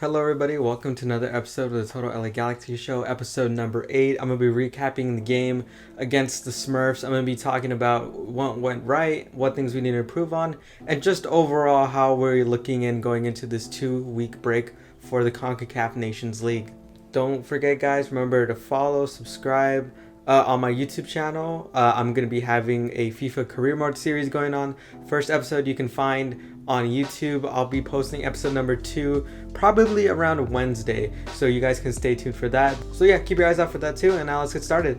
Hello everybody, welcome to another episode of the Total LA Galaxy Show, episode number 8. I'm going to be recapping the game against the Smurfs. I'm going to be talking about what went right, what things we need to improve on, and just overall how we're looking in going into this 2-week break for the CONCACAF Nations League. Don't forget guys, remember to follow, subscribe on my YouTube channel. I'm going to be having a FIFA Career Mode series going on. First episode you can find on YouTube. I'll be posting episode number 2 probably around Wednesday, so you guys can stay tuned for that. So yeah, keep your eyes out for that too, and now let's get started.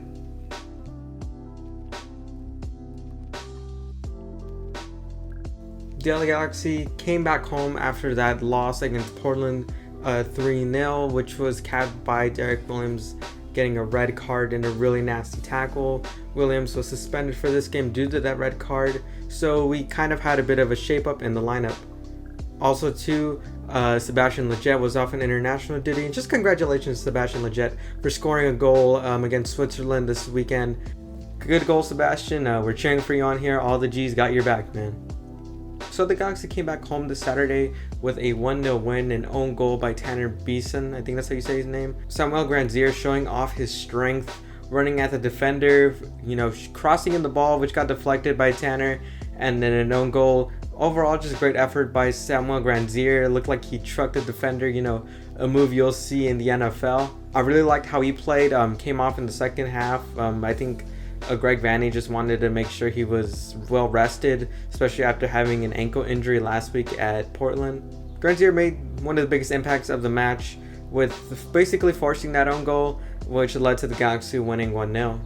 The LA Galaxy came back home after that loss against Portland 3-0, which was capped by Derek Williams getting a red card and a really nasty tackle. Williams was suspended for this game due to that red card, so we kind of had a bit of a shape up in the lineup. Also too, Sebastian Lletget was off on international duty, and just congratulations to Sebastian Lletget for scoring a goal against Switzerland this weekend. Good goal, Sebastian. We're cheering for you on here. All the G's got your back, man. So the Galaxy came back home this Saturday with a 1-0 win, an own goal by Tanner Beeson. I think that's how you say his name. Samuel Grandsir showing off his strength, running at the defender, crossing in the ball, which got deflected by Tanner, and then an own goal. Overall, just a great effort by Samuel Grandsir. It looked like he trucked the defender, a move you'll see in the NFL. I really liked how he played, came off in the second half. I think Greg Vanney just wanted to make sure he was well rested, especially after having an ankle injury last week at Portland. Grandsir made one of the biggest impacts of the match with basically forcing that own goal, which led to the Galaxy winning 1-0.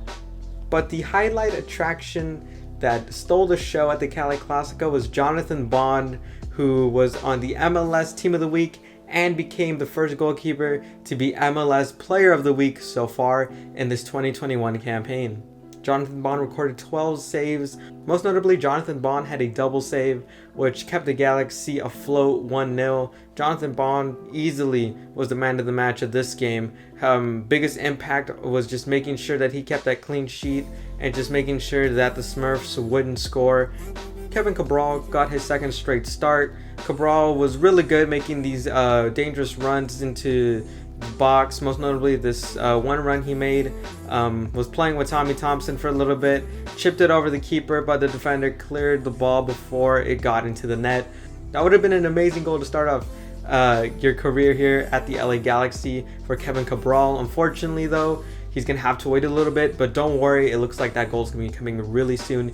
But the highlight attraction that stole the show at the Cali Classico was Jonathan Bond, who was on the MLS Team of the Week and became the first goalkeeper to be MLS Player of the Week so far in this 2021 campaign. Jonathan Bond recorded 12 saves. Most notably, Jonathan Bond had a double save, which kept the Galaxy afloat 1-0. Jonathan Bond easily was the man of the match of this game. Biggest impact was just making sure that he kept that clean sheet and just making sure that the Smurfs wouldn't score. Kevin Cabral got his second straight start. Cabral was really good making these dangerous runs into box. Most notably, this one run he made was playing with Tommy Thompson for a little bit, chipped it over the keeper, but the defender cleared the ball before it got into the net. That would have been an amazing goal to start off your career here at the LA Galaxy for Kevin Cabral. Unfortunately though, he's gonna have to wait a little bit, but don't worry, it looks like that goal's gonna be coming really soon.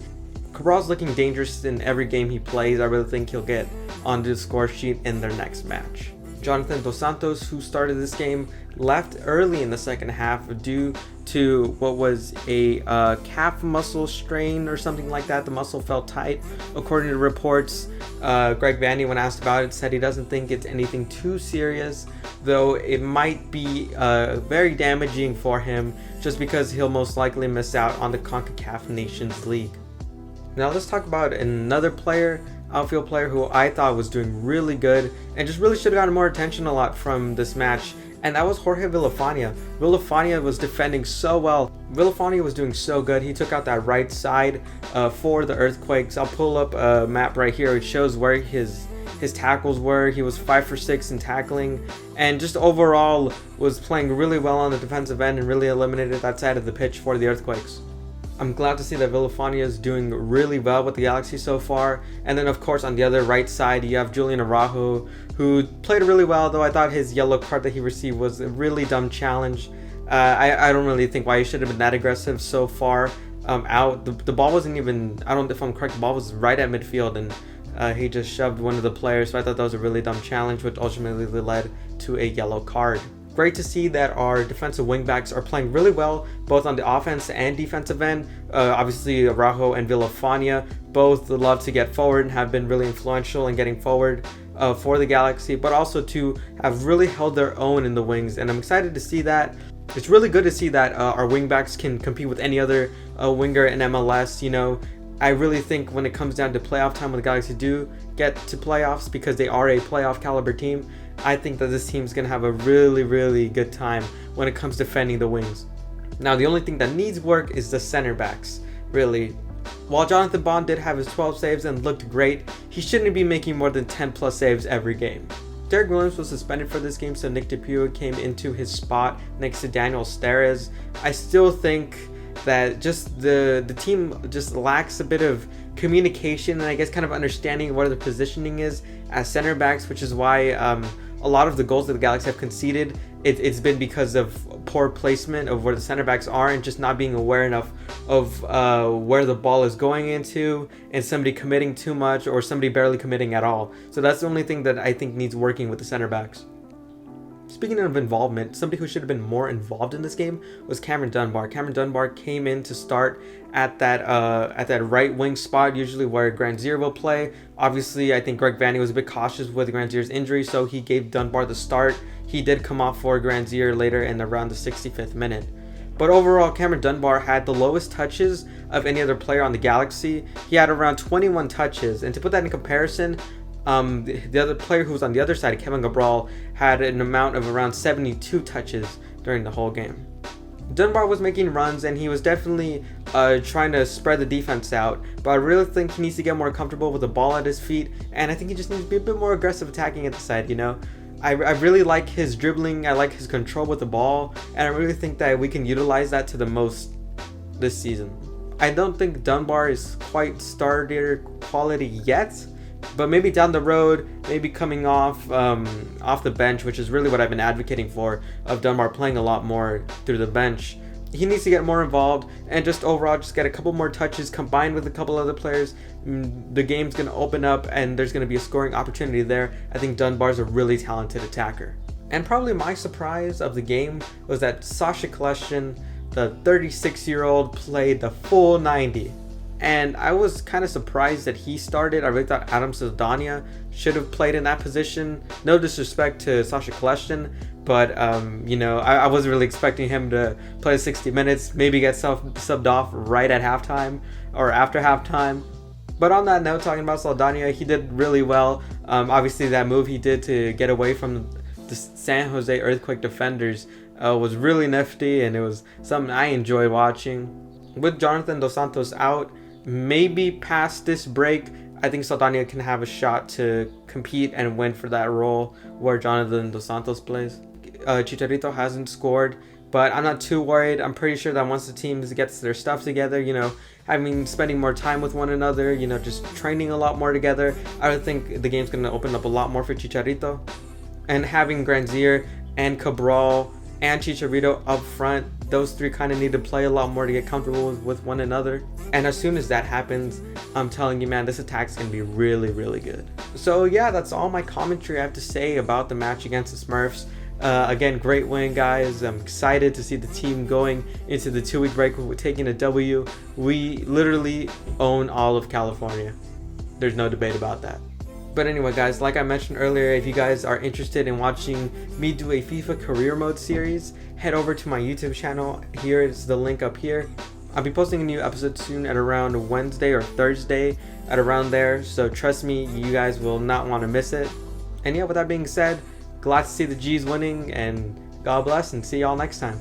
Cabral's looking dangerous in every game he plays. I really think he'll get onto the score sheet in their next match. Jonathan Dos Santos, who started this game, left early in the second half due to what was a calf muscle strain or something like that. The muscle felt tight. According to reports, Greg Vanney, when asked about it, said he doesn't think it's anything too serious, though it might be very damaging for him just because he'll most likely miss out on the CONCACAF Nations League. Now let's talk about another player, outfield player who I thought was doing really good and just really should have gotten more attention a lot from this match, and that was Jorge Villafania. Villafania was defending so well. Villafania was doing so good. He took out that right side for the Earthquakes. I'll pull up a map right here. It shows where his tackles were. He was 5 for 6 in tackling, and just overall was playing really well on the defensive end and really eliminated that side of the pitch for the Earthquakes. I'm glad to see that Villafania is doing really well with the Galaxy so far. And then of course on the other right side you have Julian Arahu, who played really well, though I thought his yellow card that he received was a really dumb challenge. I don't really think why he should have been that aggressive so far out. The ball wasn't even, I don't know if I'm correct, the ball was right at midfield and he just shoved one of the players, so I thought that was a really dumb challenge, which ultimately led to a yellow card. Great to see that our defensive wingbacks are playing really well, both on the offense and defensive end. Obviously, Arahu and Villafania both love to get forward and have been really influential in getting forward for the Galaxy, but also to have really held their own in the wings, and I'm excited to see that. It's really good to see that our wingbacks can compete with any other winger in MLS. I really think when it comes down to playoff time, when the Galaxy do get to playoffs, because they are a playoff caliber team, I think that this team's going to have a really, really good time when it comes to defending the wings. Now, the only thing that needs work is the center backs, really. While Jonathan Bond did have his 12 saves and looked great, he shouldn't be making more than 10 plus saves every game. Derek Williams was suspended for this game, so Nick DePuy came into his spot next to Daniel Steres. I still think that just the team just lacks a bit of communication and I guess kind of understanding what the positioning is as center backs, which is why a lot of the goals that the Galaxy have conceded, it's been because of poor placement of where the center backs are and just not being aware enough of where the ball is going into, and somebody committing too much or somebody barely committing at all. So that's the only thing that I think needs working with the center backs. Speaking of involvement, somebody who should have been more involved in this game was Cameron Dunbar. Cameron Dunbar came in to start at that right wing spot, usually where Grandsir will play. Obviously, I think Greg Vanney was a bit cautious with Grandsir's injury, so he gave Dunbar the start. He did come off for Grandsir later in around the 65th minute. But overall, Cameron Dunbar had the lowest touches of any other player on the Galaxy. He had around 21 touches, and to put that in comparison, the other player who was on the other side, Kevin Cabral, had an amount of around 72 touches during the whole game. Dunbar was making runs and he was definitely trying to spread the defense out, but I really think he needs to get more comfortable with the ball at his feet, and I think he just needs to be a bit more aggressive attacking at the side, you know. I really like his dribbling, I like his control with the ball, and I really think that we can utilize that to the most this season. I don't think Dunbar is quite starter quality yet, but maybe down the road, maybe coming off the bench, which is really what I've been advocating for, of Dunbar playing a lot more through the bench. He needs to get more involved and just overall just get a couple more touches combined with a couple other players. The game's going to open up and there's going to be a scoring opportunity there. I think Dunbar's a really talented attacker. And probably my surprise of the game was that Sasha Kaleshin, the 36-year-old, played the full 90. And I was kind of surprised that he started. I really thought Adam Saldana should have played in that position. No disrespect to Sasha Kaleshin, but you know, I wasn't really expecting him to play 60 minutes, maybe get subbed off right at halftime or after halftime. But on that note, talking about Saldana, he did really well. Obviously, that move he did to get away from the San Jose Earthquake defenders was really nifty, and it was something I enjoyed watching. With Jonathan Dos Santos out, maybe past this break, I think Saldana can have a shot to compete and win for that role where Jonathan Dos Santos plays. Chicharito hasn't scored, but I'm not too worried. I'm pretty sure that once the team gets their stuff together, you know, spending more time with one another, you know, just training a lot more together, I would think the game's going to open up a lot more for Chicharito. And having Grandsir and Cabral and Chicharito up front, those three kind of need to play a lot more to get comfortable with one another. And as soon as that happens, I'm telling you, man, this attack's going to be really, really good. So yeah, that's all my commentary I have to say about the match against the Smurfs. Again, great win, guys. I'm excited to see the team going into the 2-week break with taking a W. We literally own all of California. There's no debate about that. But anyway, guys, like I mentioned earlier, if you guys are interested in watching me do a FIFA career mode series, head over to my YouTube channel. Here is the link up here. I'll be posting a new episode soon at around Wednesday or Thursday at around there. So trust me, you guys will not want to miss it. And yeah, with that being said, glad to see the G's winning, and God bless, and see y'all next time.